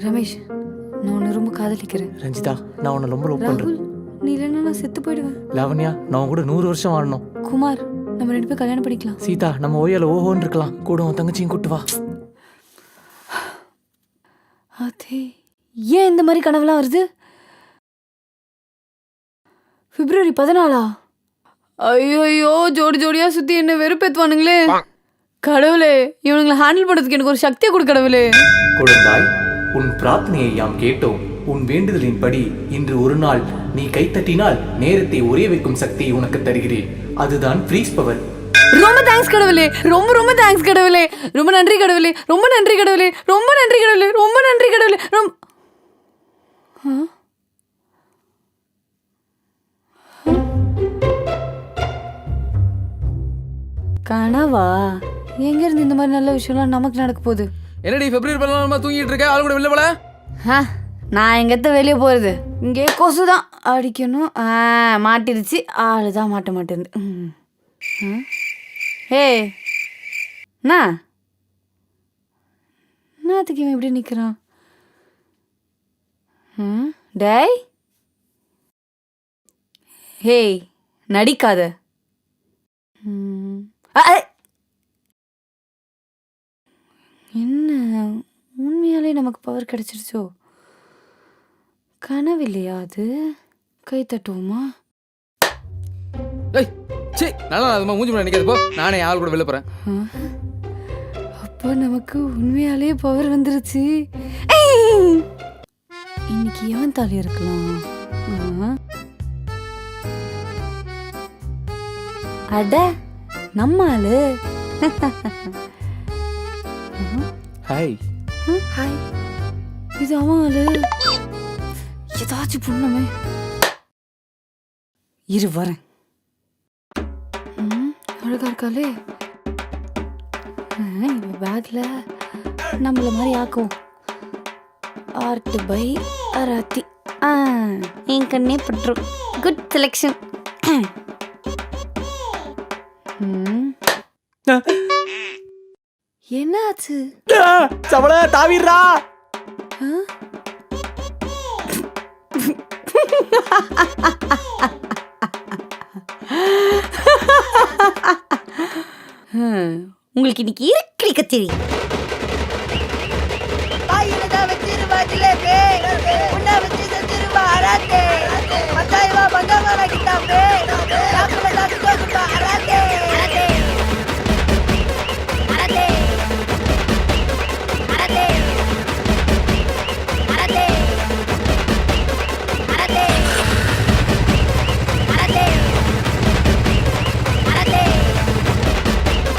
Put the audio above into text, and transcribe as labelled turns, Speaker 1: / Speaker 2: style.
Speaker 1: ரமேஷ், நான் உன்னை ரொம்ப காதலிக்கிறேன்.
Speaker 2: ரஞ்சிதா, நான் உன்னை ரொம்ப லவ் பண்றேன்.
Speaker 1: ராகுல், நீ இல்லைன்னா நான் செத்து போயிடுவேன்.
Speaker 2: லாவண்யா, நான் உன் கூட 100 வருஷம் வாழணும்.
Speaker 1: குமார், நம்ம 2 பேரும் கல்யாணம் பண்ணிக்கலாம்.
Speaker 2: சீதா, நம்ம ஓயால ஓஹோன்னு இருக்கலாம். கூட உன் தங்கச்சியும் கூட்டு வா.
Speaker 1: அதே ஏன் இந்த மாதிரி கனவுலாம் வருது? பிப்ரவரி 14. ஐயோ, ஜோடி ஜோடியா சுத்தி என்ன வெறுப்பேத்துவானுங்களே. கடவுளே, இவனுங்களை ஹேண்டில் பண்றதுக்கு எனக்கு ஒரு சக்தியை கொடு கடவுளே.
Speaker 2: குழந்தாய், உன் பிரார்த்தனையை யாம் கேட்டோம். உன் வேண்டுதலின்படி இன்று ஒரு நாள் நீ கைத்தட்டினால் நேரத்தை உறைய வைக்கும் சக்தியை உனக்கு தருகிறேன். அதுதான் ஃப்ரீஸ் பவர்.
Speaker 1: ரொம்ப தேங்க்ஸ் கடவுளே, ரொம்ப ரொம்ப தேங்க்ஸ் கடவுளே. ரொம்ப நன்றி கடவுளே, ரொம்ப நன்றி கடவுளே, ரொம்ப நன்றி கடவுளே, ரொம்ப நன்றி கடவுளே. கனவா? எங்க இருந்து இந்த மாதிரி நல்ல விஷயம்லாம் நமக்கு நடக்க போகுது?
Speaker 3: என்னடி பிப்ரவரி 14 தூங்கிட்டு இருக்க? ஆள் கூட வெளில போல.
Speaker 1: நான் எங்கத்த வெளியே போறது? இங்கே கொசு தான் அடிக்கணும். மாட்டிருச்சு. ஆளு தான் மாட்ட மாட்டேங்குது. ஹே, என்னத்துக்கு இவன் இப்படி நிற்கிறான்? டேய், ஹே, நடிக்காத. என்ன, உண்மையாலே நமக்கு பவர் கிடைச்சிருச்சோ? கனவு இல்லையா அது? கை தட்டுவோமா?
Speaker 3: ஏய், சீ, நல்லா அதுமா மூஞ்சி முன்னாடி நிக்காத போ. நானே ஆள் கூட வெளில போறேன்.
Speaker 1: அப்போ நமக்கு உண்மையாலே பவர் வந்துருச்சு. இன்னைக்கு ஏன் தாலி இருக்கலாம்? அட, நம்ம ஆளு.
Speaker 2: ஹாய்.
Speaker 1: ஹாய், இது அவன் ஆளு. ஏதாச்சும் புண்ணமே. இரு வரேன். அழகா இருக்காளே. இவ பேக்ல நம்மள மாதிரி ஆக்கும். Art by அராத்தி. என் கண்ணே பற்றும். Good selection. என்னாச்சு?
Speaker 2: சவள தாவிடுறா.
Speaker 1: உங்களுக்கு இன்னைக்கு இருக்கி கத்திரி.
Speaker 4: வச்சு செஞ்சிருவா அராத்தே. 10,000 ரூபாய் பங்காள கிட்டாப்பே.